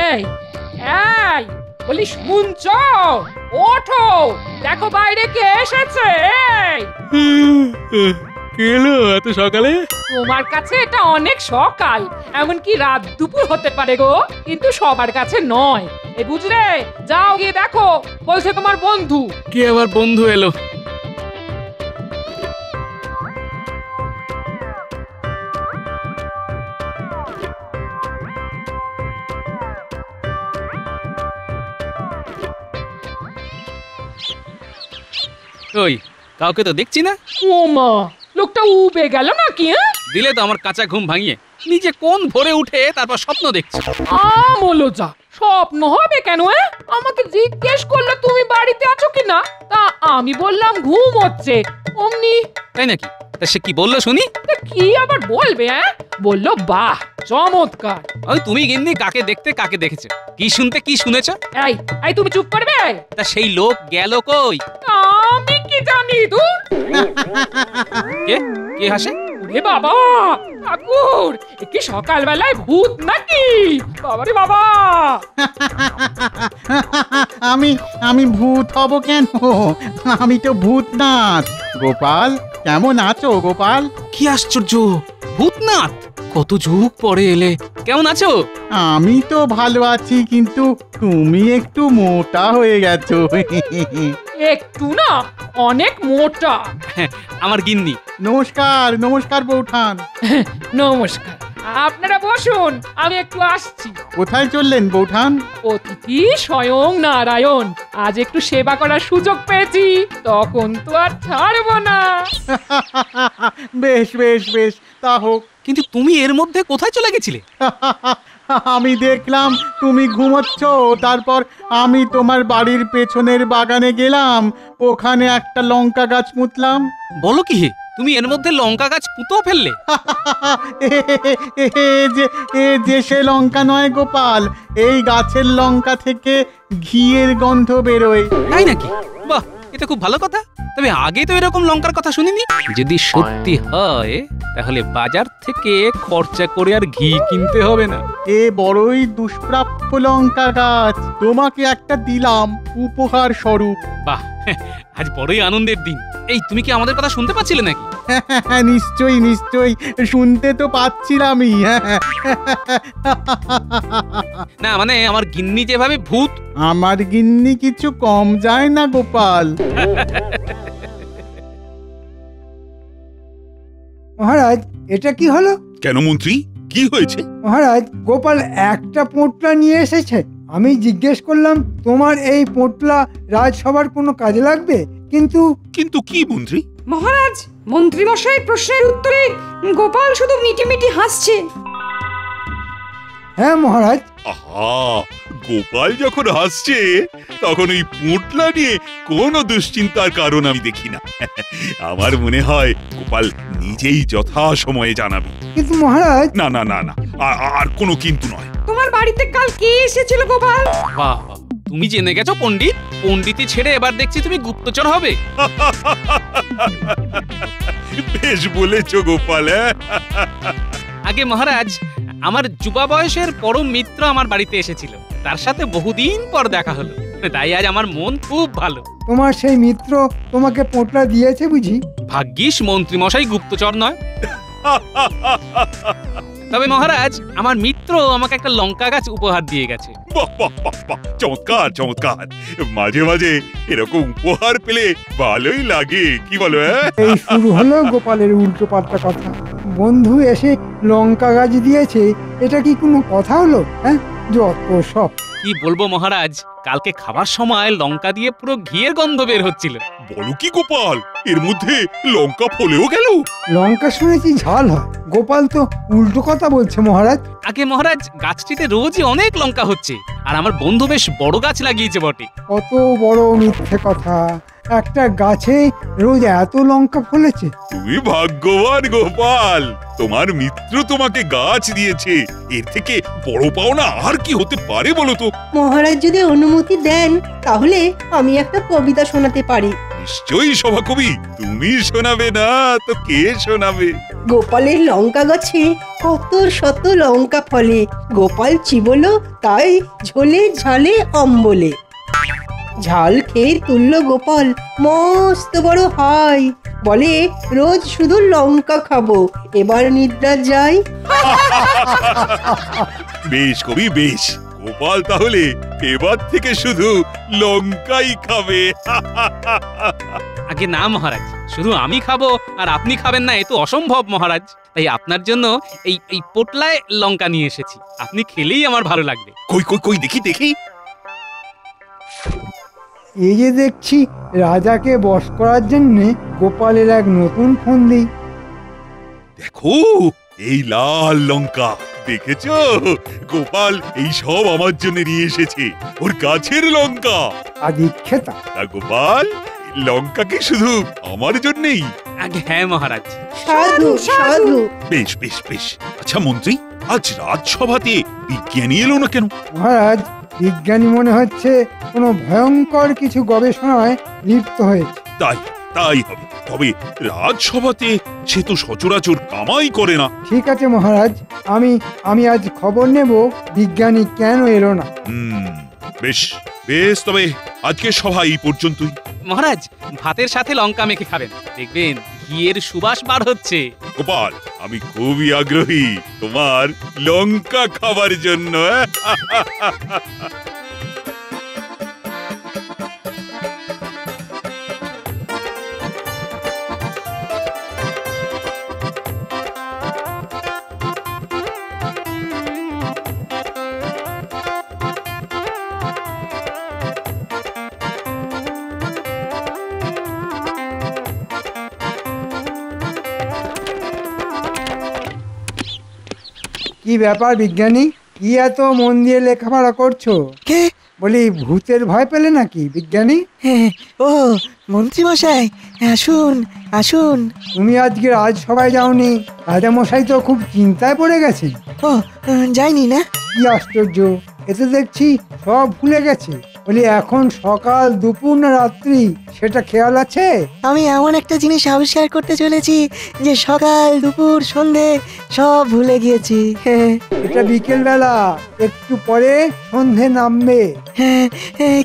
এই এই বলি শুনছো? ওঠো, দেখো বাইরে কে এসেছে। কে এলো এত সকালে? তোমার কাছে এটা অনেক সকাল, এমনকি রাত দুপুর হতে পারে গো, কিন্তু সবার কাছে নয়। এই বুঝলে, যাও গিয়ে দেখো, বলছে তোমার বন্ধু। কে আবার বন্ধু এলো? ওই কাউকে তো দেখছি না। ও মা, লোকটা উবে গেল নাকি? দিলে তো আমার কাঁচা ঘুম ভাঙিয়ে। নিজে কোন ভোরে উঠে তারপর স্বপ্ন দেখছি। আমলো যা, স্বপ্ন হবে কেন? আমাকে জিজ্ঞেস করলে তুমি বাড়িতে আছো কিনা, তা আমি বললাম ঘুম হচ্ছে। অমনি। তাই নাকি? তা সে কি বললো শুনি? কি আবার বলবে? বললো বাহ চমৎকার। ওই তুমি গিন্নি কাকে দেখতে কাকে দেখেছে, কি শুনতে কি শুনেছ? এই এই তুমি চুপ করবে। তা সেই লোক গেল কই? আমি কি জানি? দূর। কে কে হাসে? ওরে বাবা, ঠাকুর, কি সকালবেলায় ভূত নাকি? বাবারে বাবা। আমি ভূত হব কেন? আমি তো ভূতনাথ। গোপাল, কেমন আছো গোপাল? কি আশ্চর্য, ভূতনাথ! কত যুগ পরে এলে, কেমন আছো? আমি তো ভালো আছি, কিন্তু তুমি একটু মোটা হয়ে গেছো। একটু না, অনেক মোটা। আমার গিন্নি। নমস্কার নমস্কার বৌঠান। নমস্কার, আপনারা বসুন, আমি একটু আসছি। কোথায় চললেন বৌঠান? অতিথি স্বয়ং নারায়ণ, আজ একটু সেবা করার সুযোগ পেয়েছি, তখন তো আর ছাড়বো না। বেশ বেশ বেশ, তা হোক। কিন্তু তুমি এর মধ্যে কোথায় চলে গেছিলে? আমি দেখলাম তুমি ঘুমোচ্ছ, তারপর আমি তোমার বাড়ির পেছনের বাগানে গেলাম, ওখানে একটা লঙ্কা গাছ পুঁতলাম। বলো কি হে, তুমি এর মধ্যে লঙ্কা গাছ পুঁতেও ফেললে? যে সে লঙ্কা নয় গোপাল, এই গাছের লঙ্কা থেকে ঘিয়ের গন্ধ বেরোয়। তাই নাকি? বাহ, এটা খুব ভালো কথা। তবে আগে তো এরকম লঙ্কার কথা শুনিনি। যদি সত্যি হয় তাহলে বাজার থেকে খরচা করে আর ঘি কিনতে হবে না। এ বড়ই দুষ্প্রাপ্য লঙ্কা গাছ, তোমাকে একটা দিলাম উপহার স্বরূপ। বাহ, আজ বড়ই আনন্দের দিন। এই তুমি কি আমাদের কথা শুনতে পাচ্ছিলে নাকি? নিশ্চয়ই নিশ্চয়ই, শুনতে তো পাচ্ছিলামই। না মানে আমার গিন্নি যেভাবে ভূত। আমার গিন্নি কিছু কম যায় না গোপাল। মহারাজ, এটা কি হলো? কেন মন্ত্রী, কি হয়েছে? মহারাজ, গোপাল একটা পোঁটলা নিয়ে এসেছে। আমি জিজ্ঞেস করলাম তোমার এই পোঁটলা রাজসভার কোনো কাজে লাগবে, কিন্তু কিন্তু কি মন্ত্রী? মহারাজ, মন্ত্রী মশাইয়ের প্রশ্নের উত্তরে গোপাল শুধু মিটিমিটি হাসছে। হ্যাঁ মহারাজ। আহা, গোপাল যখন হাসছে তখন ওই পোঁটলা নিয়ে কোনো দুশ্চিন্তার কারণ আমি দেখি না। আমার মনে হয় গোপাল নিজেই যথা সময়ে জানাবে। কিন্তু মহারাজ। না না না না, আর কোনো কিন্তু নয়। তোমার বাড়িতে কাল কে এসেছিল গোপাল? বাহ, তুমি জেনে গেছো পণ্ডিত। পণ্ডিতি ছেড়ে এবার দেখছি তুমি গুপ্তচর হবে। বেশ বলেছো গোপাল। আগে মহারাজ, আমার যুবা বয়সের পরম মিত্র আমার বাড়িতে এসেছিল, তার সাথে বহুদিন পর দেখা হলো, তাই আজ আমার মন খুব ভালো। তোমার সেই মিত্র তোমাকে পোঁটলা দিয়েছে বুঝি? ভাগ্যিস মন্ত্রী মশাই গুপ্তচর নয়। তবে মহারাজ, আমার মিত্র আমাকে একটা লঙ্কা গাছ উপহার দিয়ে গেছে। চমৎকার চমৎকার, মাঝে মাঝে এরকম উপহার পেলে ভালোই লাগে, কি বলো? এই শুরু হলো গোপালের উল্টো পাল্টা কথা। বন্ধু এসে লঙ্কা গাছ দিয়েছে, এটা কি কোনো কথা হলো? হ্যাঁ, যত সব। কি বলবো মহারাজ, কালকে খাবার সময় লঙ্কা দিয়ে পুরো ঘিয়ের গন্ধ বের হচ্ছিল। বলো কি গোপাল, এর মধ্যে লঙ্কা ফলেও গেল? লঙ্কা শুনেছি ঝাল হয়, গোপাল তো উল্টো কথা বলছে মহারাজ। আগে মহারাজ, গাছটিতে রোজই অনেক লঙ্কা হচ্ছে, আর আমার বন্ধু বেশ বড় গাছ লাগিয়েছে বটে। কত বড় মিথ্যে কথা! একটা গাছে রোজ এত লঙ্কা ফলেছে। তুমি ভাগ্যবান গোপাল, তোমার মিত্র তোমাকে গাছ দিয়েছে, এর থেকে বড় পাওনা আর কি হতে পারে বলো তো? মহারাজ যদি অনুমতি দেন তাহলে আমি একটা কবিতা শোনাতে পারি। নিশ্চয়ই সভাকবি, তুমি শোনাবে না তো কে শোনাবে? গোপালের লঙ্কা গাছে কত শত লঙ্কা ফলে, গোপাল চিবলো তাই ঝোলে ঝালে অম্বলে। ঝাল খেয়ে তুলল গোপাল মস্ত বড় হাই, বলে রোজ শুধু লঙ্কা খাবো, এবার নিদ্রা যাই। বেশ কবি বেশ, গোপাল তাহলে এবার থেকে শুধু লঙ্কাই খাবে। আগে না মহারাজ, শুধু আমি খাবো আর আপনি খাবেন না এ তো অসম্ভব মহারাজ। তাই আপনার জন্য এই পোটলায় লঙ্কা নিয়ে এসেছি, আপনি খেলেই আমার ভালো লাগবে। কই কই কই দেখি দেখি। এই যে দেখছি রাজাকে বশ করার জন্য গোপালের এক নতুন ফন্দি। দেখো এই লাল লঙ্কা, দেখেছো? গোপাল এই সব আমার জন্য নিয়ে এসেছে, ওর গাছের লঙ্কা। আদিক্ষেতা তা গোপাল, লঙ্কা কি শুধু আমার জন্যই? আগে হ্যাঁ মহারাজ। সাধু সাধু। বেশ বেশ বেশ। আচ্ছা মন্ত্রী, আজ রাজসভাতে বিজ্ঞানী এলো না কেন? মহারাজ, বিজ্ঞানী মনে হচ্ছে কোনো ভয়ঙ্কর কিছু গবেষণায় লিপ্ত হয়েছে। তাই তাই হবে, তবে রাজসভাতে সে তো সচরাচর কামাই করে না। ঠিক আছে মহারাজ, আমি আজ খবর নেব বিজ্ঞানী কেন এলো না। বেশ বেশ, তবে আজকে সভা এই পর্যন্তই। মহারাজ, ভাতের সাথে লঙ্কা মেখে খাবেন, দেখবেন ঘিয়ের সুবাস বার হচ্ছে। গোপাল, আমি খুবই আগ্রহী তোমার লঙ্কা খাবার জন্য। কি ব্যাপার বিজ্ঞানী, কি এত মন দিয়ে লেখাপড়া করছো? কে? বলি ভূতের ভয় পেলে নাকি বিজ্ঞানী? ও মন্ত্রী মশাই, আসুন আসুন। তুমি আজকে রাজসভায় যাওনি, রাজামশাই তো খুব চিন্তায় পড়ে গেছে। ও যাইনি না। কি আশ্চর্য, এতে দেখছি সব ভুলে গেছে। বলি এখন সকাল দুপুর না রাত্রি সেটা খেয়াল আছে? আমি এমন একটা জিনিস আবিষ্কার করতে চলেছি যে সকাল দুপুর সন্ধে সব ভুলে গিয়েছি। এটা বিকেল বেলা, একটু পরে সন্ধে নামবে।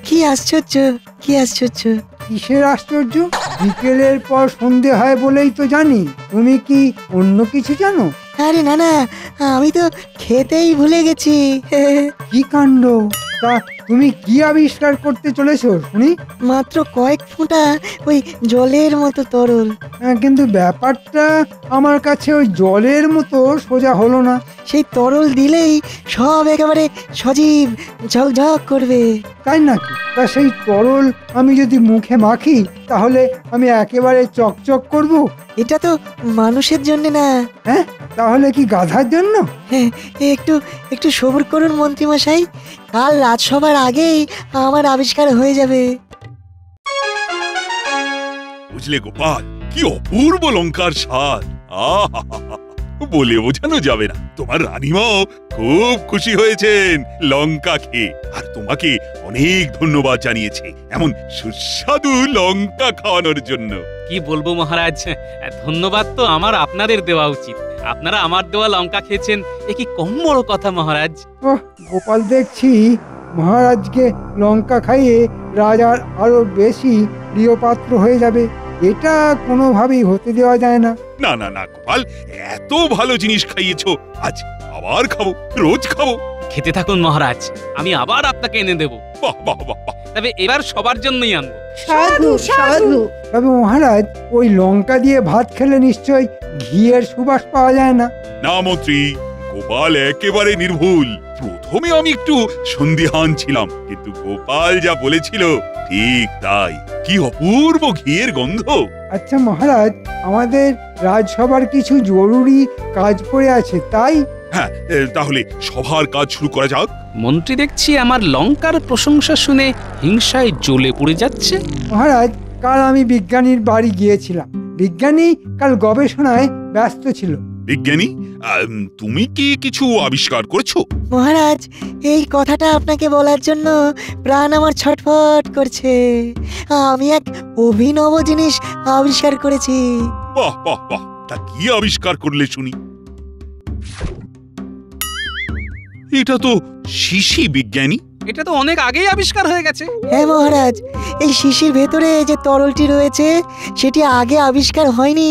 কি আশ্চর্য, কি আশ্চর্য। কিসের আশ্চর্য? বিকেলের পর সন্ধে হয় বলেই তো জানি, তুমি কি অন্য কিছু জানো? আরে না না, আমি তো খেতেই ভুলে গেছি। কি কাণ্ড! তা তুমি কি আবিষ্কার করতে চলেছো শুনি? মাত্র কয়েক ফোঁটা ওই জলের মতো তরল। কিন্তু ব্যাপারটা আমার কাছে ওই জলের মতো সোজা হলো না। সেই তরল দিলেই সব একেবারে সজীব ঝকঝক করবে। তাই নাকি? তা সেই তরল আমি যদি মুখে মাখি তাহলে আমি একেবারে চকচক করব? এটা তো মানুষের জন্য না। হ্যাঁ, তাহলে কি গাধার জন্য? একটু একটু সবুর করুন মন্ত্রী মশাই, কাল রাজসভার আগেই আমার আবিষ্কার হয়ে যাবে। বুঝলে গোপাল, কি অপূর্ব লঙ্কার স্বাদ! আহা, বলে বোঝানো যাবে না। তোমার রানীমাও খুব খুশি হয়েছেন লঙ্কা খেয়ে, আর তোমাকে অনেক ধন্যবাদ জানিয়েছে এমন সুস্বাদু লঙ্কা খাওয়ানোর জন্য। কি বলবো মহারাজ, ধন্যবাদ তো আমার আপনাদের দেওয়া উচিত। আপনারা আমার দেওয়া লঙ্কা খেয়েছেন, এ কি কম বড় কথা মহারাজ। ওহ, গোপাল দেখছি মহারাজকে লঙ্কা খাইয়ে রাজার আরো বেশি প্রিয় পাত্র হয়ে যাবে। এটা কোনোভাবেই হতে দেওয়া যায় না। না না না গোপাল, এত ভালো জিনিস খাইয়েছো, আজ আবার খাবো, রোজ খাবো। খেতে থাকুন মহারাজ, আমি আবার আপনাকে এনে দেব। বাহ বাহ বাহ বাহ। তবে এবার সবার জন্যই আনবো। সাধু সাধু। তবে মহারাজ, ওই লঙ্কা দিয়ে ভাত খেলে নিশ্চয় ঘিয়ের সুবাস পাওয়া যায় না? না মন্ত্রী, গোপাল একেবারে নির্ভুল। প্রথমে আমি একটু সন্দিহান ছিলাম, কিন্তু গোপাল যা বলেছিল ঠিক তাই। কি অপূর্ব ঘিয়ের গন্ধ! আচ্ছা মহারাজ, আমাদের রাজসভার কিছু জরুরি কাজ পড়ে আছে, তাই? হ্যাঁ, তাহলে সভার কাজ শুরু করা যাক। মন্ত্রী দেখছি আমার লঙ্কার প্রশংসা শুনে হিংসায় জ্বলে পড়ে যাচ্ছে। মহারাজ, কাল আমি বিজ্ঞানীর বাড়ি গিয়েছিলাম। বিজ্ঞানী কাল গবেষণায় ব্যস্ত ছিল। বিজ্ঞানী, তুমি কি কিছু আবিষ্কার করেছো? মহারাজ, এই কথাটা আপনাকে বলার জন্য প্রাণ আমার ছটফট করছে। আমি এক অভিনব জিনিস আবিষ্কার করেছি। বাহ বাহ বাহ, তা কি আবিষ্কার করলে শুনি? এটা তো শিশি বিজ্ঞানী। এটা তো অনেক আগেই আবিষ্কার হয়ে গেছে। হ্যাঁ মহারাজ, এই শিশির ভেতরে যে তরলটি রয়েছে সেটি আগে আবিষ্কার হয়নি।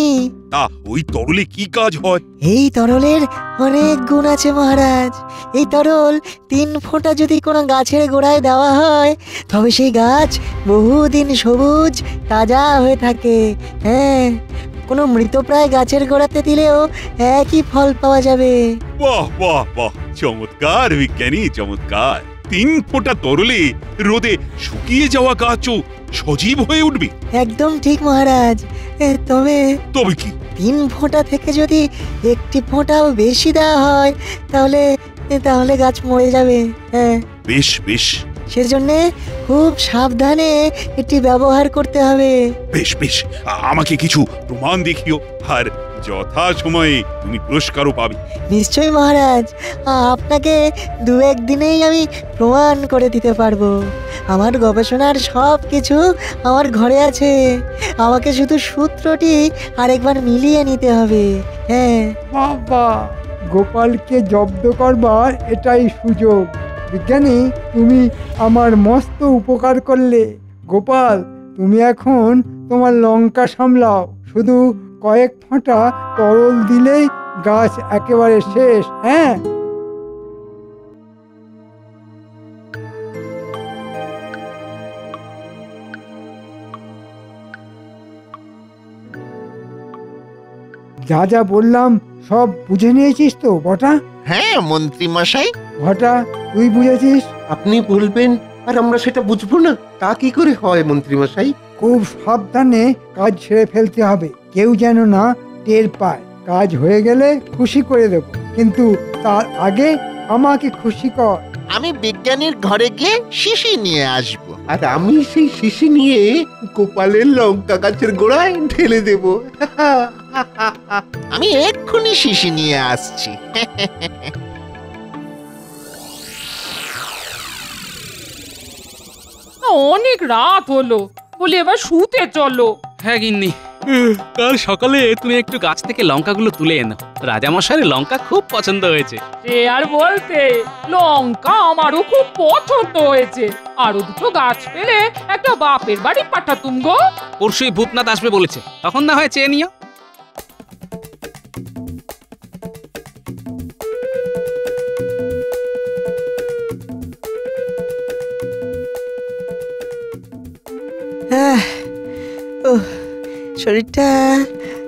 তা ওই তরলে কি কাজ হয়? এই তরলের অনেক গুণ আছে মহারাজ। এই তরল 3 ফোঁটা যদি কোনো গাছের গোড়ায় দেওয়া হয় তবে সেই গাছ বহুদিন সবুজ তাজা হয়ে থাকে। হ্যাঁ, কোনো মৃতপ্রায় গাছের গোড়াতে দিলেও একই ফল পাওয়া যাবে। বাহ বাহ বাহ, চমৎকার বিজ্ঞানী, চমৎকার। 3 ফোঁটা তরলে রোদে শুকিয়ে যাওয়া গাছও সজীব হয়ে উঠবে। একদম ঠিক মহারাজ। তবে তবে কি? 3 ফোঁটা থেকে যদি 1 ফোঁটাও বেশি দেওয়া হয় তাহলে তাহলে গাছ মরে যাবে। হ্যাঁ, বেশ বেশ সেজন্য খুব সাবধানে এটি ব্যবহার করতে হবে। বেশ বেশ, আমাকে কিছু প্রমাণ দেখিও, আর যথা সময়ে তুমি পুরস্কারও পাবে। নিশ্চয়ই মহারাজ, আপনাকে 2-1 দিনেই আমি প্রমাণ করে দিতে পারবো। আমার গবেষণার সব কিছু আমার ঘরে আছে। আমাকে শুধু সূত্রটি আরেকবার মিলিয়ে নিতে হবে। হ্যাঁ, বাবা, গোপালকে জব্দ করবার এটাই সুযোগ। বিজ্ঞানী, তুমি আমার মস্ত উপকার করলে। গোপাল, তুমি এখন তোমার লঙ্কা সামলাও। শুধু কয়েক ফোঁটা তরল দিলেই গাছ একেবারে শেষ। হ্যাঁ, যা যা বললাম সব বুঝে নিয়েছিস তো বটা? হ্যাঁ মন্ত্রী মশাই। ঘটা, তুই বুঝেছিস? আপনি বলবেন আর আমরা সেটা বুঝবো না, তা কি করে হয় মন্ত্রী মশাই? খুব সাবধানে কাজ ছেড়ে ফেলতে হবে, কেউ যেন না টের পায়। কাজ হয়ে গেলে খুশি করে দেব, কিন্তু তার আগে আমাকে খুশি কর। আমি বিজ্ঞানীর ঘরে গিয়ে শিশি নিয়ে আসব। আর আমি সেই শিশি নিয়ে গোপালের লঙ্কা গাছের গোড়ায় ঢেলে দেব। আমি এক্ষুনি শিশি নিয়ে আসছি। অনেক রাত হলো, বলে এবার শুতে চলো। হ্যাঁ গিন্নি, কাল সকালে তুমি একটু গাছ থেকে লঙ্কাগুলো তুলে এনো। রাজামশাইয়ের লঙ্কা খুব পছন্দ হয়েছে। সে আর বলতে, লঙ্কা আমারও খুব পছন্দ হয়েছে। আরো 2টো গাছ পেলে একটা বাপের বাড়ি পাঠাতুম গো। পরশুই ভূতনাথ আসবে বলেছে, তখন না হয় চেয়ে নিও।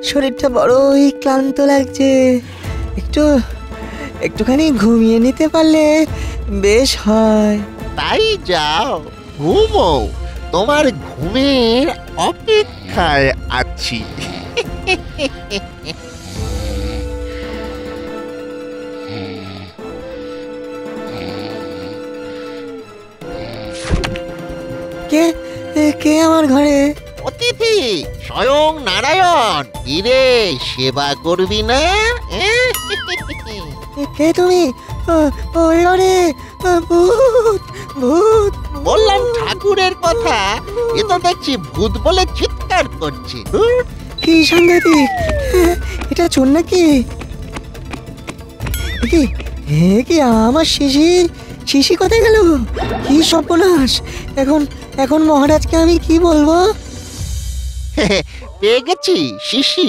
শরীরটা বড়ই ক্লান্ত লাগছে। একটুখানি ঘুমিয়ে নিতে পারলে বেশ হয়। তাই যাও, ঘুমো। তোমার ঘুমের অপেক্ষায় আছি। কে কে আমার ঘরে? অতিথি স্বয়ং নারায়ণ। কিরে, সেবা করবি না? কে তুমি? ওই ঘরে ভূত ভূত। বললাম ঠাকুরের কথা, এ তো দেখছি ভূত বলে চিৎকার করছে। কি সাংঘাতিক! এটা চোর নাকি? কি আমার শিশি কোথায় গেল? কি সর্বনাশ! এখন মহারাজকে আমি কি বলবো? পেয়ে গেছি শিশি।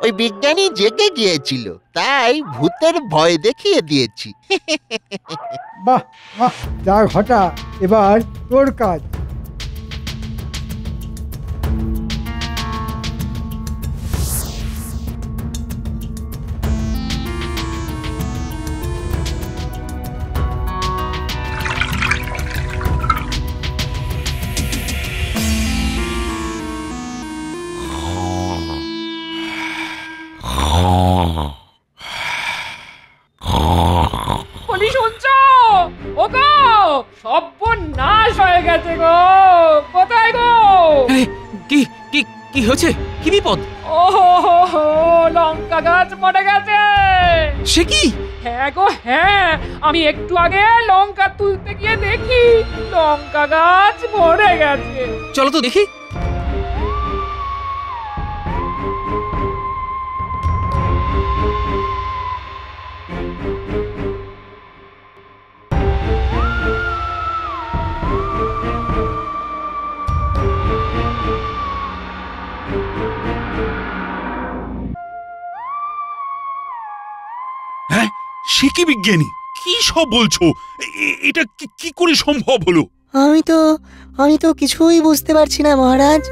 ওই বিজ্ঞানী জেগে গিয়েছিল, তাই ভূতের ভয় দেখিয়ে দিয়েছি। বাহ বাহ, যা ঘটা, এবার তোর কাজ। বলি শুনছো? ও গো, সর্বনাশ হয়ে গেছে গো। কোথায় গো? কি কি কি হয়েছে? কি বিপদ? ও লঙ্কা গাছ মরে গেছে। সে কি? হ্যাঁ গো হ্যাঁ, আমি একটু আগে লঙ্কা তুলতে গিয়ে দেখি লঙ্কা গাছ মরে গেছে। চলো তো দেখি। সে কি বিজ্ঞানী, কি সব বলছো? এটা কি করে সম্ভব হলো? আমি তো কিছুই বুঝতে পারছি না মহারাজ।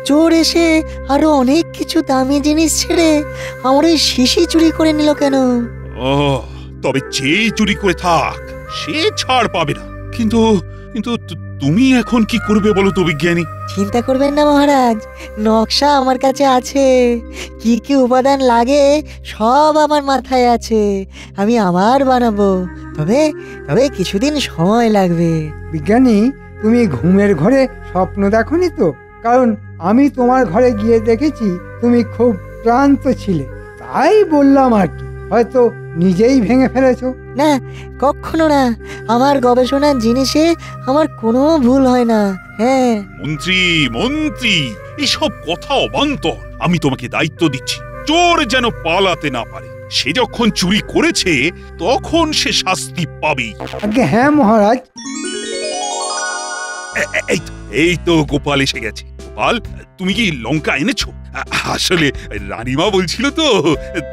চোর এসে আরো অনেক কিছু দামি জিনিস ছেড়ে আমার ওই শিশি চুরি করে নিল কেন? তবে যেই চুরি করে থাক সে ছাড় পাবে না। কিন্তু তুমি এখন কি করবে বলো তো বিজ্ঞানী? চিন্তা করবেন না মহারাজ, নকশা আমার কাছে আছে। কি কি উপাদান লাগে সব আমার মাথায় আছে, আমি আবার বানাবো। তবে কিছুদিন সময় লাগবে। বিজ্ঞানী, তুমি ঘুমের ঘরে স্বপ্ন দেখোনি তো? কারণ আমি তোমার ঘরে গিয়ে দেখেছি তুমি খুব ক্লান্ত ছিলে, তাই বললাম আর কি। হয়তো নিজেই ভেঙে ফেলেছো। না, কখনো না। আমার গবেষণার জিনিসে আমার কোনো ভুল হয় না। হ্যাঁ মন্ত্রী, এসব কথা অবান্তর। আমি তোমাকে দায়িত্ব দিচ্ছি, চোর যেন পালাতে না পারে। সে যখন চুরি করেছে তখন সে শাস্তি পাবে। আগে হ্যাঁ মহারাজ। এই তো গোপাল এসে গেছে। গোপাল, তুমি কি লঙ্কা এনেছো? আসলে রানীমা বলছিল তো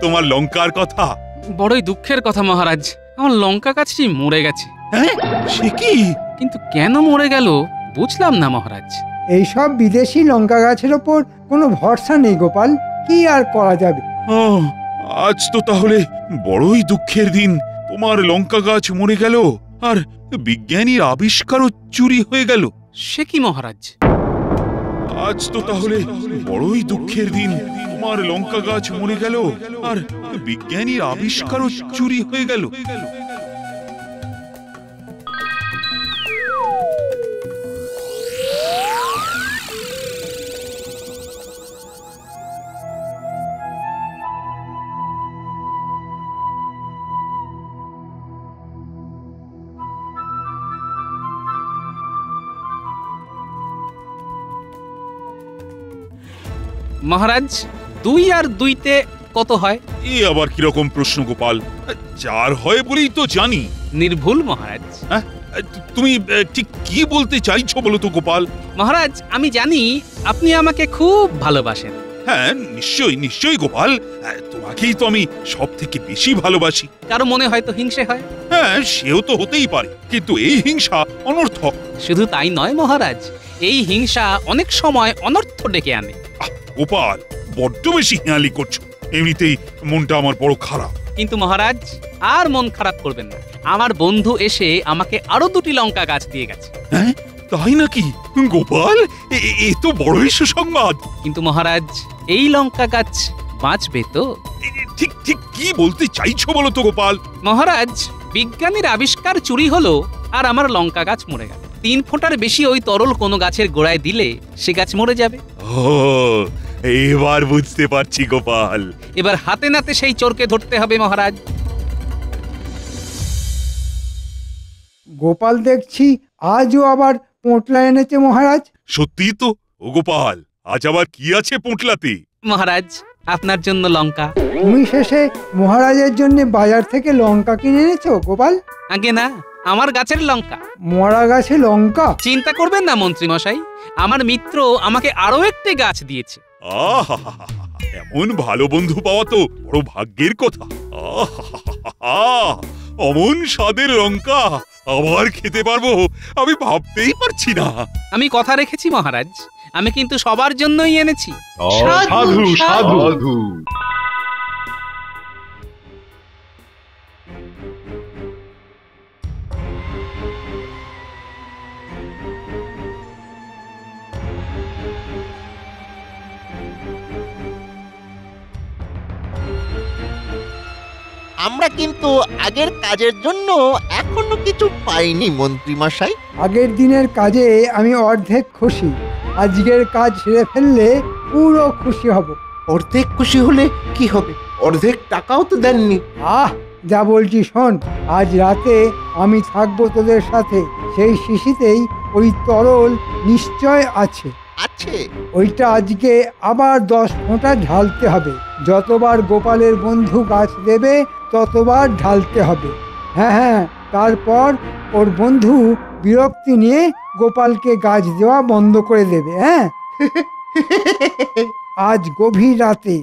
তোমার লঙ্কার কথা। বড়ই দুঃখের কথা মহারাজ, আমার লঙ্কা গাছটি মরে গেছে। হ্যাঁ, সে কি? কিন্তু কেন মরে গেল বুঝলাম না মহারাজ। এইসব বিদেশি লঙ্কা গাছের ওপর কোনো ভরসা নেই গোপাল, কি আর করা যাবে। আজ তো তাহলে বড়ই দুঃখের দিন। তোমার লঙ্কা গাছ মরে গেল আর বিজ্ঞানীর আবিষ্কারও চুরি হয়ে গেল। সে কি মহারাজ? আজ তো তাহলে বড়ই দুঃখের দিন। তোমার লঙ্কা গাছ মরে গেল আর বিজ্ঞানীর আবিষ্কারও চুরি হয়ে গেল। মহারাজ, 2 আর 2-তে কত হয়? এ আবার কিরকম প্রশ্ন গোপাল? 4 হয় বলেই তো জানি। নির্ভুল মহারাজ। তুমি ঠিক কি বলতে চাইছো বলো তো গোপাল? মহারাজ, আমি জানি আপনি আমাকে খুব ভালোবাসেন। হ্যাঁ, নিশ্চয়ই গোপাল। তোমাকেই তো আমি সব থেকে বেশি ভালোবাসি। কারো মনে হয়তো হিংসে হয়। হ্যাঁ, সেও তো হতেই পারে, কিন্তু এই হিংসা অনর্থক। শুধু তাই নয় মহারাজ, এই হিংসা অনেক সময় অনর্থ ডেকে আনে। গোপাল, বড্ড বেশি হেঁয়ালি করছো। এমনিতেই মনটা আমার বড় খারাপ। কিন্তু মহারাজ, আর মন খারাপ করবেন না। আমার বন্ধু এসে আমাকে আরো 2টি লঙ্কা গাছ দিয়ে গেছে। হ্যাঁ, তাই নাকি? গোপাল, এ তো বড়ই সুসংবাদ। কিন্তু মহারাজ, এই লঙ্কা গাছ বাঁচবে তো? ঠিক কি বলতে চাইছো বলো তো গোপাল? মহারাজ, বিজ্ঞানীর আবিষ্কার চুরি হলো আর আমার লঙ্কা গাছ মরে গেল। 3 ফোঁটার বেশি ওই তরল কোনো গাছের গোড়ায় দিলে সে গাছ মরে যাবে। এবার বুঝতে পারছি গোপাল। এবার হাতে নাতে সেই চোরকে ধরতে হবে মহারাজ। গোপাল দেখছি আজও আবার পোঁটলা এনেছে মহারাজ। সত্যি তো। ও গোপাল, আজ আবার কি আছে পোঁটলাতে? মহারাজ, আপনার জন্য লঙ্কা। তুমি শেষে মহারাজের জন্য বাজার থেকে লঙ্কা কিনে এনেছো গোপাল? আগে না, আমার গাছের লঙ্কা। মরা গাছে লঙ্কা? চিন্তা করবেন না মন্ত্রী মশাই, আমার মিত্র আমাকে আরো একটি গাছ দিয়েছে। এমন ভালো বন্ধু পাওয়া তো বড় ভাগ্যের কথা। অমন স্বাদের লঙ্কা আবার খেতে পারবো আমি ভাবতেই পারছি না। আমি কথা রেখেছি মহারাজ, আমি কিন্তু সবার জন্যই এনেছি। সাধু সাধু। আমরা কিন্তু আগের কাজের জন্য এখনো কিছু পাইনি মন্ত্রী মশাই। আগের দিনের কাজে আমি অর্ধেক খুশি, আজকের কাজ সেরে ফেললে পুরো খুশি হব। অর্ধেক খুশি হলে কি হবে? অর্ধেক টাকাও তো দেননি। যা বলছি শোন, আজ রাতে আমি থাকবো তোদের সাথে। সেই শিশিতেই ওই তরল নিশ্চয় আছে। ওইটা আজকে আবার 10 ফোঁটা ঢালতে হবে। যতবার গোপালের বন্ধু গাছ দেবে ততবার ঢালতে হবে। হ্যাঁ, তারপর ওর বন্ধু বিরক্তি নিয়ে গোপালকে গাছ দেওয়া বন্ধ করে দেবে। হ্যাঁ, আজ গভীর রাতে।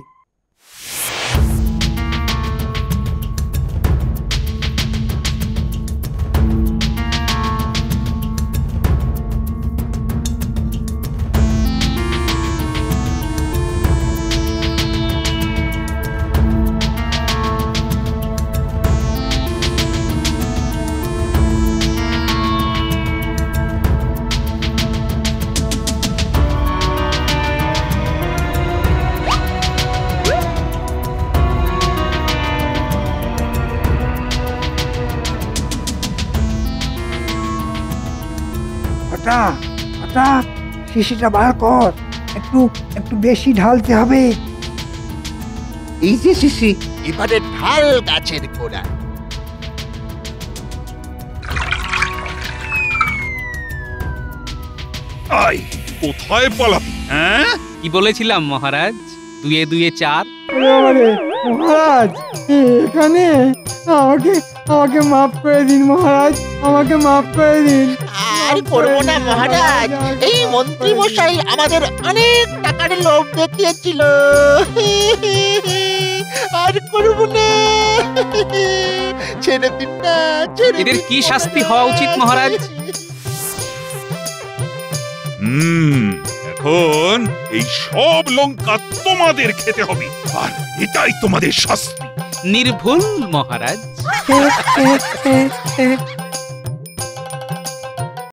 হটা হটা শিশিটা বার কর, একটু একটু বেশি ঢালতে হবে। এই যে শিশি, এবারে ঢাল গাছের গোড়া। আই কোথায় পালাবি? হ্যাঁ, কি বলেছিলাম মহারাজ? 2 এ 2 এ 4। আরে মহারাজ, এখানে আমাকে আমাকে মাফ করে দিন মহারাজ, আমাকে মাফ করে দিন। আর করবো না মহারাজ, এই মন্ত্রী মশাই আমাদের অনেক টাকার লোভ দেখিয়েছিল। আর করবো না, ছেড়ে দিন না, ছেড়ে এদের দিন কি শাস্তি হওয়া উচিত মহারাজ? এখন এই সব লঙ্কা তোমাদের খেতে হবে, আর এটাই তোমাদের শাস্তি। নির্ভুল মহারাজ।